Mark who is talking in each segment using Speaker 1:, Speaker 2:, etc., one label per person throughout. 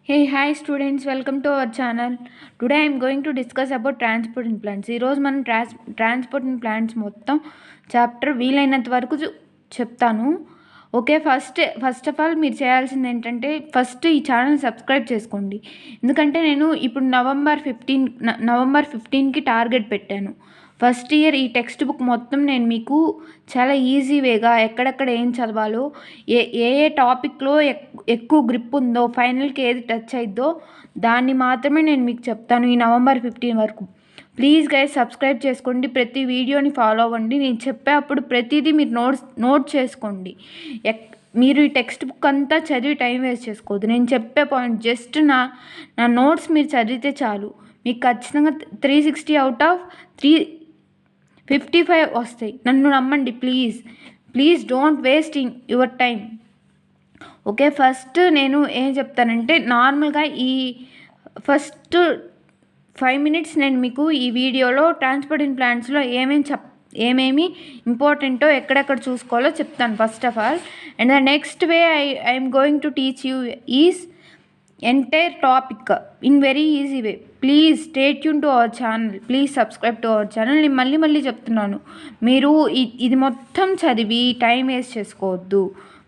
Speaker 1: Hey, hi students, welcome to our channel. Today I am going to discuss about transport in plants. ఈ రోజు మనం transport in plants మొత్తం chapter వీలైనంత వరకు చెప్తాను. ఓకే, ఫస్ట్ ఆఫ్ ఆల్ మీరు చేయాల్సింది ఏంటంటే ఫస్ట్ ఈ ఛానల్ సబ్స్క్రైబ్ చేసుకోండి. ఎందుకంటే నేను ఇప్పుడు నవంబర్ 15కి టార్గెట్ పెట్టాను. ఫస్ట్ ఇయర్ ఈ టెక్స్ట్ బుక్ మొత్తం నేను మీకు చాలా ఈజీ వేగా ఎక్కడెక్కడ ఏం చదవాలో, ఏ ఏ టాపిక్లో ఎక్కువ గ్రిప్ ఉందో, ఫైనల్కి ఏది టచ్ అయిద్దో దాన్ని మాత్రమే నేను మీకు చెప్తాను ఈ నవంబర్ 15 వరకు. ప్లీజ్ గైస్ సబ్స్క్రైబ్ చేసుకోండి, ప్రతి వీడియోని ఫాలో అవ్వండి. నేను చెప్పేటప్పుడు ప్రతిదీ మీరు నోట్ చేసుకోండి. మీరు ఈ టెక్స్ట్ బుక్ అంతా చదివి టైం వేస్ట్ చేసుకోవద్దు. నేను చెప్పే పాయింట్ జస్ట్ నా నోట్స్ మీరు చదివితే చాలు. మీకు ఖచ్చితంగా 360 అవుట్ ఆఫ్ 355 వస్తాయి. నన్ను నమ్మండి please don't waste in your time. Okay, first నేను ఏం చెప్తానంటే నార్మల్గా ఈ ఫస్ట్ 5 minutes నేను మీకు ఈ వీడియోలో ట్రాన్స్పోర్ట్ ఇన్ ప్లాంట్స్లో ఏమేమి ఇంపార్టెంటో ఎక్కడెక్కడ చూసుకోవాలో చెప్తాను first of all. And the next way I'm going to teach you is entire topic in very easy way. Please stay tune to our channel, please subscribe to our channel. నేను మళ్ళీ చెప్తున్నాను, మీరు ఇది మొత్తం చదివి టైం వేస్ట్ చేసుకోవద్దు.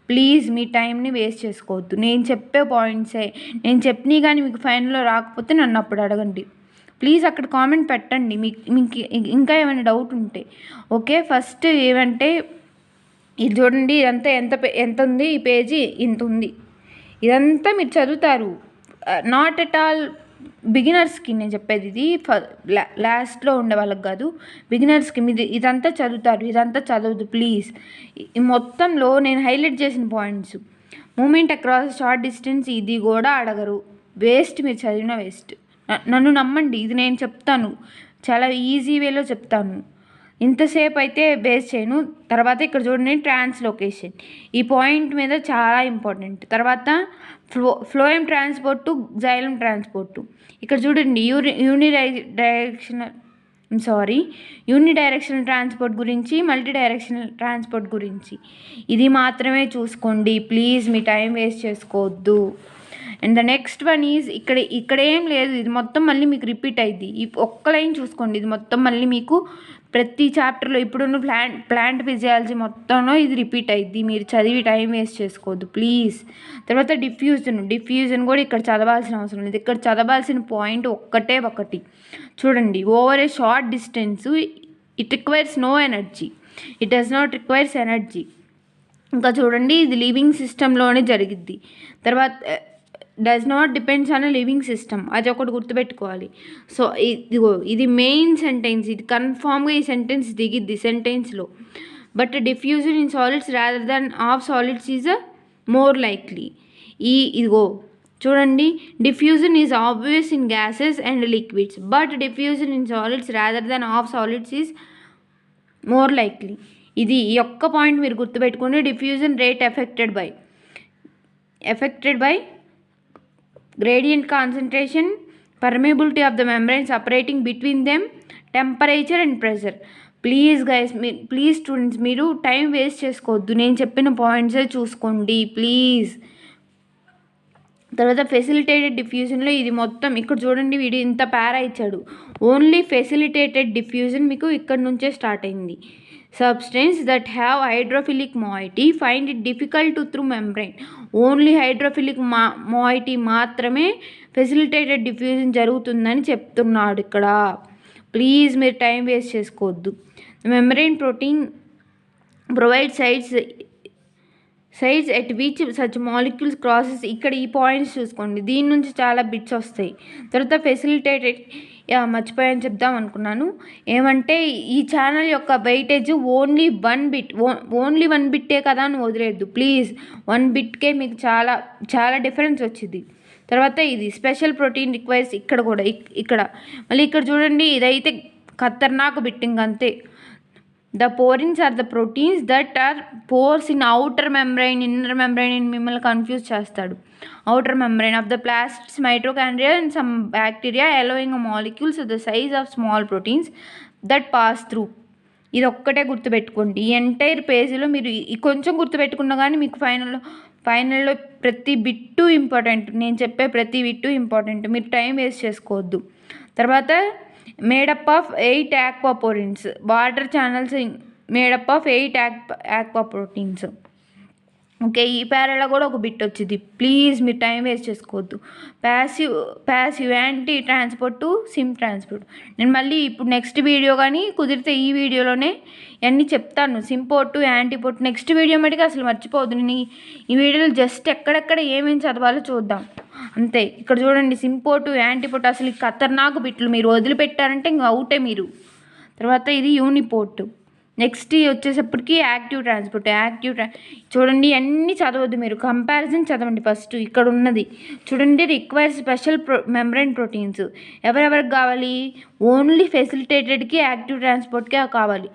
Speaker 1: Please మీ టైంని waste చేసుకోవద్దు. నేను చెప్పే పాయింట్సే, నేను చెప్పినవి కానీ మీకు ఫైనల్లో రాకపోతే నన్ను అప్పుడు అడగండి. ప్లీజ్ అక్కడ కామెంట్ పెట్టండి మీకు ఇంకా ఏమైనా డౌట్ ఉంటే. ఓకే, ఫస్ట్ ఏమంటే ఇది చూడండి, ఇదంతా ఎంత ఉంది, ఈ పేజీ ఇంత ఉంది. ఇదంతా మీరు చదువుతారు. నాట్ ఎట్ ఆల్ బిగినర్స్కి నేను చెప్పేది, ఇది లాస్ట్లో ఉండే వాళ్ళకి కాదు, బిగినర్స్కి. మీరు ఇదంతా చదువుతారు, ఇదంతా చదవద్దు ప్లీజ్. ఈ మొత్తంలో నేను హైలైట్ చేసిన points, movement across short distance, ఇది కూడా అడగరు. వేస్ట్, మీరు చదివిన వేస్ట్. నన్ను నమ్మండి, ఇది నేను చెప్తాను చాలా ఈజీ వేలో చెప్తాను. ఇంతసేపు అయితే బేస్ చేయను. తర్వాత ఇక్కడ చూడండి, ట్రాన్స్లోకేషన్, ఈ పాయింట్ మీద చాలా ఇంపార్టెంట్. తర్వాత phloem transport to xylem transport. ఇక్కడ చూడండి, యూనిడైరెక్షనల్ ట్రాన్స్పోర్ట్ గురించి, మల్టీ డైరెక్షనల్ ట్రాన్స్పోర్ట్ గురించి. ఇది మాత్రమే చూసుకోండి ప్లీజ్, మీ టైం వేస్ట్ చేసుకోవద్దు. And the next one is ఇక్కడ ఏం లేదు, ఇది మొత్తం మళ్ళీ మీకు రిపీట్ అయింది. ఈ ఒక్క లైన్ చూసుకోండి, ఇది మొత్తం మళ్ళీ మీకు ప్రతి చాప్టర్లో ఇప్పుడున్న ప్లాంట్ ఫిజియాలజీ మొత్తంలో ఇది రిపీట్ అయింది. మీరు చదివి టైం వేస్ట్ చేసుకోవద్దు ప్లీజ్. తర్వాత డిఫ్యూజన్ కూడా ఇక్కడ చదవాల్సిన అవసరం లేదు. ఇక్కడ చదవాల్సిన పాయింట్ ఒకటి. చూడండి, over a short distance it requires no energy, it does not requires energy. ఇంకా చూడండి, ఇది లివింగ్ సిస్టంలోనే జరిగిద్ది. తర్వాత does not depends on a living system, అది ఒకటి గుర్తుపెట్టుకోవాలి. సో ఇది మెయిన్ సెంటెన్స్, ఇది కన్ఫామ్గా ఈ సెంటెన్స్ దిగిద్ది సెంటెన్స్లో. But diffusion in solids rather than of solids is more likely. ఇదిగో చూడండి, diffusion is obvious in gases and liquids, but diffusion in solids rather than of solids is more likely. ఇది ఈ ఒక్క పాయింట్ మీరు గుర్తుపెట్టుకోండి. Diffusion rate affected by gradient concentration, permeability of the membrane separating between them, temperature and pressure. Please guys, please students, మీరు time waste చేసుకోవద్దు, నేను చెప్పిన పాయింట్సే చూసుకోండి ప్లీజ్. తర్వాత ఫెసిలిటేటెడ్ డిఫ్యూజన్లో ఇది మొత్తం ఇక్కడ చూడండి, వీడు ఇంత పారా ఇచ్చాడు. ఓన్లీ ఫెసిలిటేటెడ్ డిఫ్యూజన్ మీకు ఇక్కడ నుంచే స్టార్ట్ అయింది. Substance that have hydrophilic moiety find it difficult to through membrane. Only hydrophilic moiety మాత్రమే ఫెసిలిటేటెడ్ డిఫ్యూజన్ జరుగుతుందని చెప్తున్నాడు ఇక్కడ. ప్లీజ్ మీరు టైం వేస్ట్ చేసుకోవద్దు. Membrane protein provide sides at which such molecules crosses. ఇక్కడ ఈ పాయింట్స్ చూసుకోండి, దీని నుంచి చాలా బిట్స్ వస్తాయి. తర్వాత ఫెసిలిటేటెడ్, మర్చిపోయాను చెప్దాం అనుకున్నాను, ఏమంటే ఈ ఛానల్ యొక్క వెయిటేజ్ ఓన్లీ 1 బిట్టే కదా అని వదిలేద్దు ప్లీజ్. 1 బిట్కే మీకు చాలా డిఫరెన్స్ వచ్చింది. తర్వాత ఇది స్పెషల్ ప్రోటీన్ రిక్వైర్స్, ఇక్కడ మళ్ళీ ఇక్కడ చూడండి, ఇదైతే ఖతర్నాక్ బిట్టింగ్ అంతే. The porins are the proteins that are pores in outer membrane, inner membrane మిమ్మల్ని కన్ఫ్యూజ్ చేస్తాడు. outer membrane of the plasts, mitochondria and some bacteria allowing a molecules of the size of small proteins that pass through. ఇది ఒక్కటే గుర్తుపెట్టుకోండి. ఈ entire పేజీలో మీరు కొంచెం గుర్తుపెట్టుకున్నా కానీ మీకు ఫైనల్లో ప్రతి బిట్టు ఇంపార్టెంట్, నేను చెప్పే ప్రతి బిట్టు ఇంపార్టెంట్, మీరు టైం వేస్ట్ చేసుకోవద్దు. తర్వాత made up of 8 aqua proteins, water channels made up of 8 aqua proteins. Okay, ఈ పేరాలో కూడా ఒక బిట్ వచ్చింది. ప్లీజ్ మీరు టైం వేస్ట్ చేసుకోవద్దు. Passive anti transport SIM transport. నేను మళ్ళీ ఇప్పుడు నెక్స్ట్ వీడియో కానీ కుదిరితే ఈ వీడియోలోనే అన్నీ చెప్తాను. సింపోర్ట్, యాంటీపోర్ట్ నెక్స్ట్ వీడియో మటుకు అసలు మర్చిపోవద్దు. నేను ఈ వీడియోలో జస్ట్ ఎక్కడెక్కడ ఏమేమి చదవాలో చూద్దాం అంతే. ఇక్కడ చూడండి, సింపోర్ట్, యాంటీపోర్ట్ అసలు ఖతర్నాక్ బిట్లు, మీరు వదిలిపెట్టారంటే ఇంక అవుటే మీరు. తర్వాత ఇది యూనిపోర్ట్. నెక్స్ట్ వచ్చేసప్పటికి యాక్టివ్ ట్రాన్స్పోర్ట్. చూడండి అన్నీ చదవద్దు మీరు, కంపారిజన్ చదవండి ఫస్ట్. ఇక్కడ ఉన్నది చూడండి, రిక్వైర్ స్పెషల్ మెంబ్రెయిన్ ప్రోటీన్స్. ఎవరెవరికి కావాలి? ఓన్లీ ఫెసిలిటేటెడ్కి యాక్టివ్ ట్రాన్స్పోర్ట్కే కావాలి.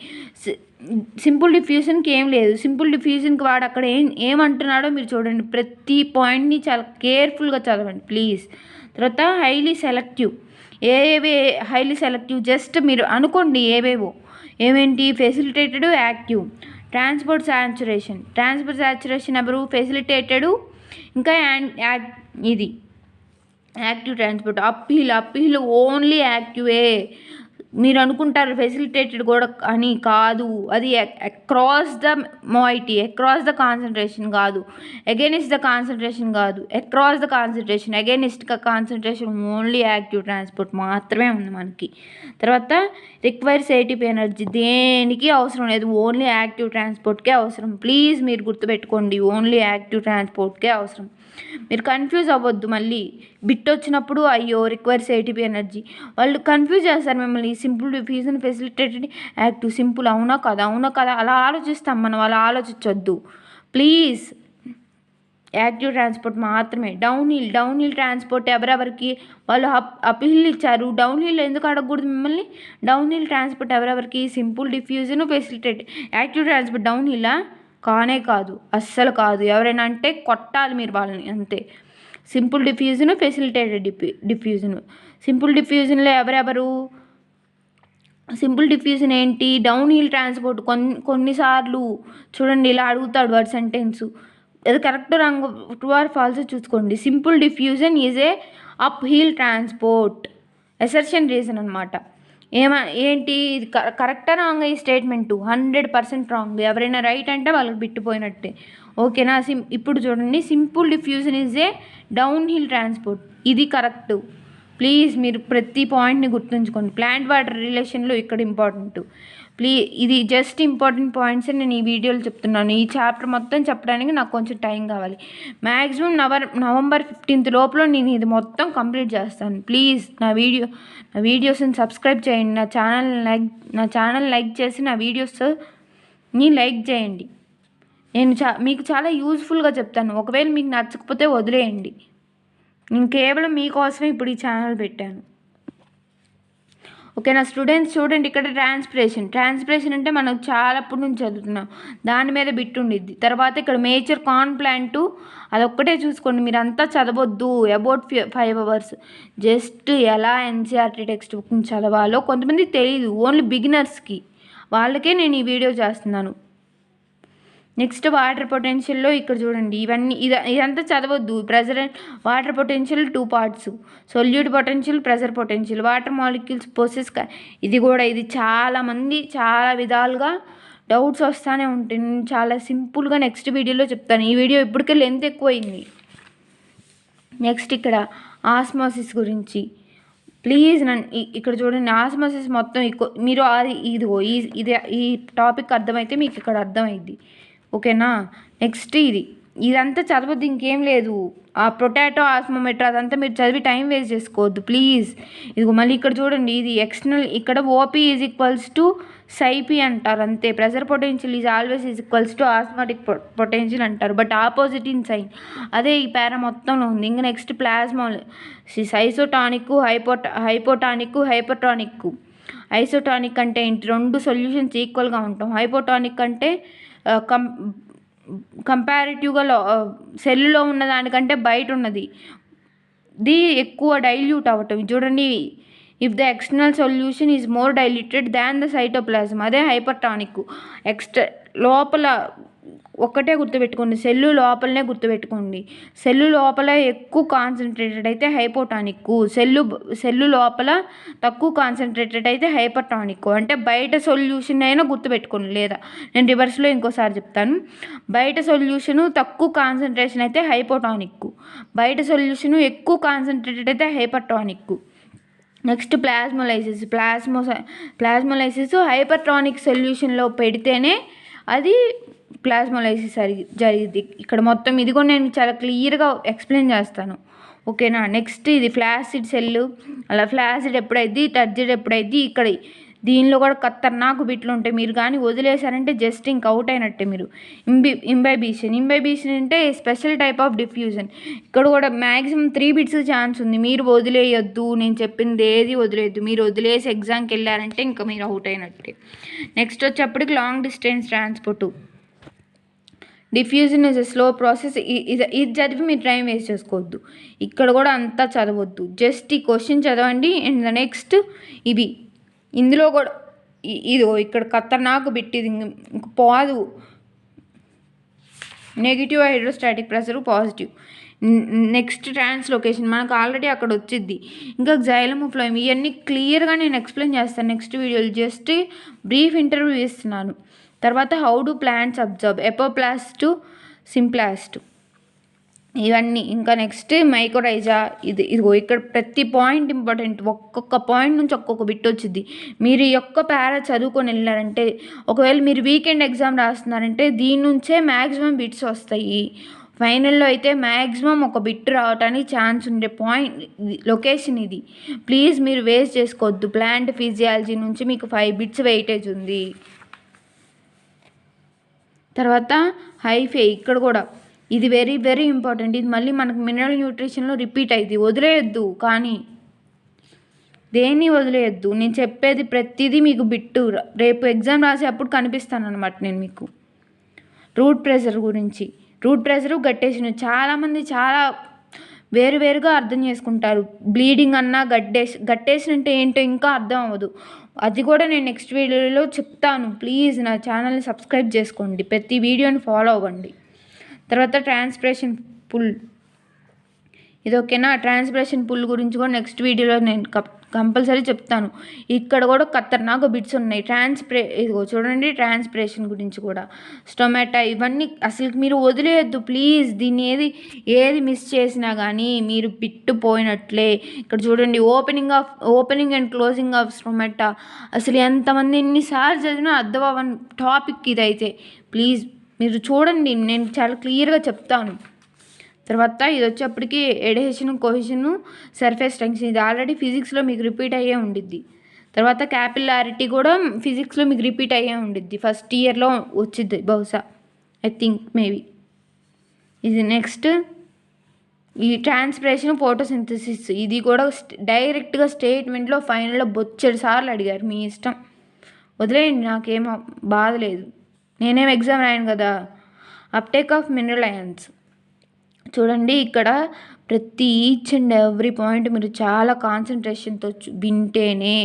Speaker 1: సింపుల్ డిఫ్యూజన్కి ఏం లేదు. సింపుల్ డిఫ్యూజన్కి వాడు అక్కడ ఏమంటున్నాడో మీరు చూడండి. ప్రతి పాయింట్ని చాలా కేర్ఫుల్గా చదవండి ప్లీజ్. తర్వాత highly selective. Highly selective just మీరు అనుకోండి ఏమేంటి? Facilitated, active. ట్రాన్స్పోర్ట్ సాచురేషన్ ఎవరు? ఫెసిలిటేటెడ్. ఇంకా ఇది యాక్టివ్ ట్రాన్స్పోర్ట్. అప్హిల్ ఓన్లీ యాక్టివే. మీరు అనుకుంటారు ఫెసిలిటేటెడ్ కూడా అని, కాదు. అది across the moiety, across the concentration కాదు, అగైనిస్ట్ ద కాన్సన్ట్రేషన్ కాదు, across the concentration, against concentration. Only active transport మాత్రమే ఉంది మనకి. తర్వాత రిక్వైర్స్ ఏటీపీ ఎనర్జీ, దేనికి అవసరం లేదు, ఓన్లీ యాక్టివ్ ట్రాన్స్పోర్ట్కే అవసరం. ప్లీజ్ మీరు గుర్తుపెట్టుకోండి, ఓన్లీ యాక్టివ్ ట్రాన్స్పోర్ట్కే అవసరం. మీరు కన్ఫ్యూజ్ అవ్వద్దు. మళ్ళీ బిట్ వచ్చినప్పుడు అయ్యో రిక్వైర్స్ ఏటీపీ ఎనర్జీ, వాళ్ళు కన్ఫ్యూజ్ చేస్తారు మిమ్మల్ని. Simple diffusion, facilitated, active. Simple అవునా కదా అలా ఆలోచిస్తాం మనం, అలా ఆలోచించొద్దు ప్లీజ్. యాక్టివ్ ట్రాన్స్పోర్ట్ మాత్రమే. డౌన్ హిల్ ట్రాన్స్పోర్ట్ ఎవరెవరికి? వాళ్ళు అప్ హిల్ ఇచ్చారు, డౌన్ హిల్ ఎందుకు అడగకూడదు మిమ్మల్ని? డౌన్ హిల్ ట్రాన్స్పోర్ట్ ఎవరెవరికి? Simple diffusion, facilitated. Active transport down Hilla? కానే కాదు, అస్సలు కాదు. ఎవరైనా అంటే కొట్టాలి మీరు వాళ్ళని అంతే. Simple diffusion, facilitated diffusion. Simple డిఫ్యూజన్లో ఎవరెవరు? సింపుల్ డిఫ్యూజన్ ఏంటి? Down hill transport. కొన్నిసార్లు చూడండి ఇలా అడుగుతాడు వాడు సెంటెన్స్, అది correct wrong, true or false చూసుకోండి. Simple diffusion is a up hill transport. Assertion reason అనమాట. ఏంటి ఇది కరెక్టా రాంగ్? ఈ స్టేట్మెంటు 100% రాంగ్. ఎవరైనా రైట్ అంటే వాళ్ళకి బిట్టుపోయినట్టే. ఓకేనా? ఇప్పుడు చూడండి, simple diffusion is A down hill transport, ఇది కరెక్ట్. ప్లీజ్ మీరు ప్రతి పాయింట్ని గుర్తుంచుకోండి. ప్లాంట్ వాటర్ రిలేషన్లో ఇక్కడ ఇంపార్టెంట్. ఇది జస్ట్ ఇంపార్టెంట్ పాయింట్స్ నేను ఈ వీడియోలో చెప్తున్నాను. ఈ చాప్టర్ మొత్తం చెప్పడానికి నాకు కొంచెం టైం కావాలి. మ్యాక్సిమం నవంబర్ 15 లోపల నేను ఇది మొత్తం కంప్లీట్ చేస్తాను. ప్లీజ్ నా వీడియోస్ని సబ్స్క్రైబ్ చేయండి, నా ఛానల్ లైక్ చేసి నా వీడియోస్ని లైక్ చేయండి. నేను మీకు చాలా యూజ్ఫుల్గా చెప్తాను. ఒకవేళ మీకు నచ్చకపోతే వదిలేయండి. నేను కేవలం మీకోసమే ఇప్పుడు ఈ ఛానల్ పెట్టాను. ఓకేనా స్టూడెంట్స్? చూడండి ఇక్కడ ట్రాన్స్పిరేషన్ అంటే మనం చాలా అప్పటి నుంచి చదువుతున్నాం, దాని మీద బిట్ ఉండిద్ది. తర్వాత ఇక్కడ మేజర్ కార్న్ ప్లాంట్, అదొక్కటే చూసుకోండి, మీరు అంతా చదవద్దు. అబౌట్ 5 hours జస్ట్ ఎలా ఎన్సీఆర్టీ టెక్స్ట్ బుక్ని చదవాలో కొంతమంది తెలియదు, ఓన్లీ బిగినర్స్కి, వాళ్ళకే నేను ఈ వీడియో చేస్తున్నాను. నెక్స్ట్ వాటర్ పొటెన్షియల్లో ఇక్కడ చూడండి, ఇదంతా చదవద్దు. Water potential 2 parts, solute potential, pressure potential, water molecules process. ఇది చాలామంది చాలా విధాలుగా డౌట్స్ వస్తూనే ఉంటాయి. నేను చాలా సింపుల్గా నెక్స్ట్ వీడియోలో చెప్తాను. ఈ వీడియో ఇప్పటికే లెంత్ ఎక్కువైంది. నెక్స్ట్ ఇక్కడ ఆస్మోసిస్ గురించి ప్లీజ్ ఇక్కడ చూడండి. ఆస్మోసిస్ మొత్తం మీరు ఈ టాపిక్ అర్థమైతే మీకు ఇక్కడ అర్థమైంది. ఓకేనా? నెక్స్ట్ ఇదంతా చదవద్దు, ఇంకేం లేదు. ఆ పొటాటో ఆస్మోమీటర్ అదంతా మీరు చదివి టైం వేస్ట్ చేసుకోవద్దు ప్లీజ్. మళ్ళీ ఇక్కడ చూడండి, ఇది ఎక్స్టర్నల్. ఇక్కడ OP is equals to psi P అంటారు అంతే. Pressure potential is always is equals to osmotic potential అంటారు, బట్ ఆపోజిట్ ఇన్ సైన్. అదే ఈ పేరా మొత్తంలో ఉంది. ఇంకా next plasma, isotonic, hypotonic, hypertonic. Isotonic అంటే ఏంటి? 2 సొల్యూషన్స్ ఈక్వల్గా ఉంటాం. హైపోటానిక్ అంటే కంపారిటివ్గా సెల్లో ఉన్నదానికంటే బయట ఉన్నది ఎక్కువ డైల్యూట్ అవ్వటం. చూడండి, if the external solution is more diluted than the cytoplasm, అదే హైపర్టానిక్. లోపల ఒక్కటే గుర్తుపెట్టుకోండి, సెల్లు లోపలనే గుర్తుపెట్టుకోండి. సెల్లు లోపల ఎక్కువ కాన్సన్ట్రేటెడ్ అయితే హైపోటానిక్, సెల్లు లోపల తక్కువ కాన్సన్ట్రేటెడ్ అయితే హైపర్టానిక్. అంటే బయట సొల్యూషన్ అయినా గుర్తుపెట్టుకోండి, లేదా నేను రివర్స్లో ఇంకోసారి చెప్తాను. బయట సొల్యూషను తక్కువ కాన్సన్ట్రేషన్ అయితే హైపోటానిక్, బయట సొల్యూషను ఎక్కువ కాన్సన్ట్రేటెడ్ అయితే హైపర్టానిక్. నెక్స్ట్ ప్లాస్మోలైసిస్ హైపర్టానిక్ సొల్యూషన్లో పెడితేనే అది ప్లాస్మోలైసిస్ జరిగింది. ఇక్కడ మొత్తం ఇది కూడా నేను చాలా క్లియర్గా ఎక్స్ప్లెయిన్ చేస్తాను, ఓకేనా. నెక్స్ట్ ఇది ఫ్లాసిడ్ సెల్, అలా ఫ్లాసిడ్ ఎప్పుడైద్ది, టర్జిడ్ ఎప్పుడైద్ది. ఇక్కడ దీనిలో కూడా ఖతర్నాకు బిట్లు ఉంటాయి. మీరు కానీ వదిలేశారంటే జస్ట్ ఇంక అవుట్ అయినట్టే మీరు. ఇంబైబిషన్ అంటే స్పెషల్ టైప్ ఆఫ్ డిఫ్యూజన్. ఇక్కడ కూడా మ్యాక్సిమం 3 బిట్స్ ఛాన్స్ ఉంది. మీరు వదిలేయొద్దు, నేను చెప్పింది ఏది వదిలేయద్దు. మీరు వదిలేసి ఎగ్జామ్కి వెళ్ళారంటే ఇంకా మీరు అవుట్ అయినట్టే. నెక్స్ట్ వచ్చేప్పటికి long distance transport. Diffusion is a slow process. ఇది చదివి మీరు టైం వేస్ట్ చేసుకోవద్దు. ఇక్కడ కూడా అంతా చదవద్దు, జస్ట్ ఈ క్వశ్చన్ చదవండి. అండ్ ద నెక్స్ట్ ఇవి ఇందులో కూడా ఇదిగో ఇక్కడ ఖతర్నాకు బిట్, ఇది ఇంక పోదు. Negative hydrostatic pressure, positive. Next translocation మనకు ఆల్రెడీ అక్కడ వచ్చింది. ఇంకా జైలము ఫ్లోయం, ఇవన్నీ క్లియర్గా నేను ఎక్స్ప్లెయిన్ చేస్తాను నెక్స్ట్ వీడియోలో. జస్ట్ బ్రీఫ్ ఇంటర్వ్యూ ఇస్తున్నాను. తర్వాత how do plants absorb, apoplast, symplast, ఇవన్నీ. ఇంకా నెక్స్ట్ మైకోరైజా. ఇదిగో ఇక్కడ ప్రతి పాయింట్ ఇంపార్టెంట్, ఒక్కొక్క పాయింట్ నుంచి ఒక్కొక్క బిట్ వచ్చింది. మీరు ఈ యొక్క పారా చదువుకొని వెళ్ళారంటే, ఒకవేళ మీరు వీకెండ్ ఎగ్జామ్ రాస్తున్నారంటే దీని నుంచే మ్యాక్సిమం బిట్స్ వస్తాయి. ఫైనల్లో అయితే మ్యాక్సిమం ఒక బిట్ రావడానికి ఛాన్స్ ఉండే పాయింట్ లొకేషన్ ఇది. ప్లీజ్ మీరు వేస్ట్ చేసుకోవద్దు. ప్లాంట్ ఫిజియాలజీ నుంచి మీకు 5 బిట్స్ వెయిటేజ్ ఉంది. తర్వాత హైఫే, ఇక్కడ కూడా ఇది వెరీ వెరీ ఇంపార్టెంట్. ఇది మళ్ళీ మనకు మినరల్ న్యూట్రిషన్లో రిపీట్ అయింది. వదిలేయద్దు, కానీ దేన్ని వదిలేయద్దు. నేను చెప్పేది ప్రతిదీ మీకు బిట్టు రేపు ఎగ్జామ్ రాసేటప్పుడు కనిపిస్తాను అనమాట నేను మీకు. రూట్ ప్రెషర్ గురించి, రూట్ ప్రెషరు గట్టేసిన చాలామంది చాలా వేరువేరుగా అర్థం చేసుకుంటారు. బ్లీడింగ్ అన్నా గట్టేసిన అంటే ఏంటో ఇంకా అర్థం అవ్వదు. అది కూడా నేను నెక్స్ట్ వీడియోలో చెప్తాను. ప్లీజ్ నా ఛానల్ని సబ్స్క్రైబ్ చేసుకోండి, ప్రతి వీడియోని ఫాలో అవ్వండి. తర్వాత ట్రాన్స్పిరేషన్ పుల్, ఇది ఓకేనా. ట్రాన్స్పిరేషన్ పుల్ గురించి కూడా నెక్స్ట్ వీడియోలో నేను కంపల్సరీ చెప్తాను. ఇక్కడ కూడా ఖతర్నాకు బిట్స్ ఉన్నాయి. ఇదిగో చూడండి, ట్రాన్స్పిరేషన్ గురించి కూడా, స్టొమాటా, ఇవన్నీ అసలు మీరు వదిలేయద్దు ప్లీజ్. దీన్ని ఏది మిస్ చేసినా కానీ మీరు బిట్టు పోయినట్లే. ఇక్కడ చూడండి, opening and closing of stomata. అసలు ఎంతమంది ఎన్నిసార్లు చదివినా అర్థం అవ్వని టాపిక్ ఇదైతే. ప్లీజ్ మీరు చూడండి, నేను చాలా క్లియర్గా చెప్తాను. తర్వాత ఇది వచ్చేప్పటికి ఎడహెషన్, కోహెషన్, సర్ఫేస్ టెన్షన్, ఇది ఆల్రెడీ ఫిజిక్స్లో మీకు రిపీట్ అయ్యే ఉండిద్ది. తర్వాత క్యాపిలారిటీ కూడా ఫిజిక్స్లో మీకు రిపీట్ అయ్యే ఉండిద్ది, ఫస్ట్ ఇయర్లో వచ్చింది బహుశా, ఐ థింక్ మేబీ. ఇది నెక్స్ట్ ఈ ట్రాన్స్పిరేషన్, ఫోటోసింథసిస్, ఇది కూడా డైరెక్ట్గా స్టేట్మెంట్లో ఫైనల్లో బొచ్చెడు సార్లు అడిగారు. మీ ఇష్టం, వదిలేయండి, నాకేమో బాధ లేదు. నేనేం ఎగ్జామ్ రాయను కదా. అప్టేక్ ఆఫ్ మినరల్ అయాన్స్, చూడండి ఇక్కడ ప్రతి ఈచ్ అండ్ ఎవ్రీ పాయింట్ మీరు చాలా కాన్సన్ట్రేషన్తో వింటేనే,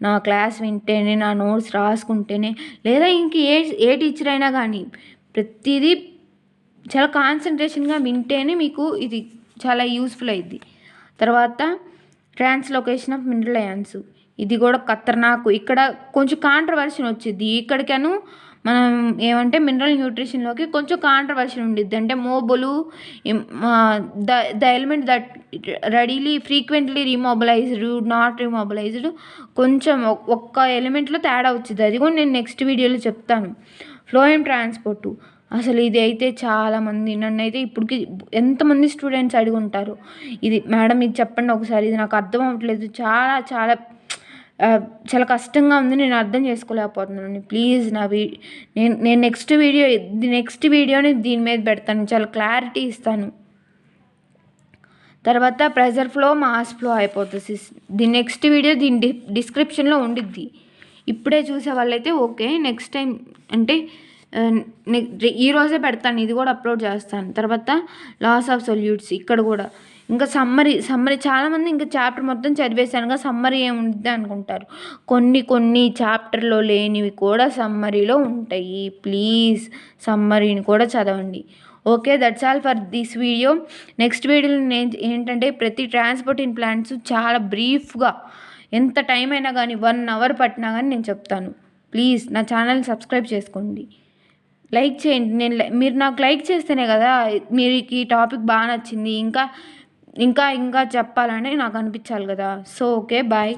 Speaker 1: నా క్లాస్ వింటేనే, నా నోట్స్ రాసుకుంటేనే, లేదా ఇంక ఏ టీచర్ అయినా కానీ ప్రతిదీ చాలా కాన్సన్ట్రేషన్గా వింటేనే మీకు ఇది చాలా యూస్ఫుల్ అయ్యిద్ది. తర్వాత ట్రాన్స్లోకేషన్ ఆఫ్ మినరల్ అయాన్స్, ఇది కూడా ఖతర్నాకు. ఇక్కడ కొంచెం కాంట్రవర్షన్ వచ్చింది. ఇక్కడికను మనం ఏమంటే మినరల్ న్యూట్రిషన్లోకి కొంచెం కాంట్రవర్షన్ ఉండిద్ది. అంటే mobile, the element that readily frequently remobilized, not remobilized, కొంచెం ఒక్క ఎలిమెంట్లో తేడా వచ్చింది. అది కూడా నేను నెక్స్ట్ వీడియోలో చెప్తాను. ఫ్లోయం ట్రాన్స్పోర్టు, అసలు ఇది అయితే చాలామంది నన్ను అయితే ఇప్పటికి ఎంతమంది స్టూడెంట్స్ అడిగి ఉంటారు, ఇది మేడం ఇది చెప్పండి ఒకసారి, ఇది నాకు అర్థం అవ్వట్లేదు, చాలా చాలా చాలా కష్టంగా ఉంది, నేను అర్థం చేసుకోలేకపోతున్నాను. ప్లీజ్ నేను నెక్స్ట్ వీడియోని దీని మీద పెడతాను, చాలా క్లారిటీ ఇస్తాను. తర్వాత pressure flow, mass flow hypothesis, దీని నెక్స్ట్ వీడియో దీని డిస్క్రిప్షన్లో ఉండిద్ది. ఇప్పుడే చూసే వాళ్ళైతే ఓకే, నెక్స్ట్ టైం అంటే ఈరోజే పెడతాను, ఇది కూడా అప్లోడ్ చేస్తాను. తర్వాత లాస్ ఆఫ్ సొల్యూట్స్, ఇక్కడ కూడా ఇంకా సమ్మరీ చాలామంది ఇంకా చాప్టర్ మొత్తం చదివేశానుగా సమ్మరీ ఏముంటుంది అనుకుంటారు. కొన్ని చాప్టర్లో లేనివి కూడా సమ్మరీలో ఉంటాయి. ప్లీజ్ సమ్మరీని కూడా చదవండి. Okay, that's all for this video. Next వీడియోలో నేను ఏంటంటే ప్రతి ట్రాన్స్పోర్ట్ ఇన్ ప్లాంట్స్ చాలా బ్రీఫ్గా ఎంత టైం అయినా కానీ 1 అవర్ పట్టినా కానీ నేను చెప్తాను. ప్లీజ్ నా ఛానల్ని సబ్స్క్రైబ్ చేసుకోండి, లైక్ చేయండి. మీరు నాకు లైక్ చేస్తేనే కదా మీరు ఈ టాపిక్ బాగా నచ్చింది ఇంకా చెప్పాలని నాకు అనిపించాలి కదా. So okay, bye.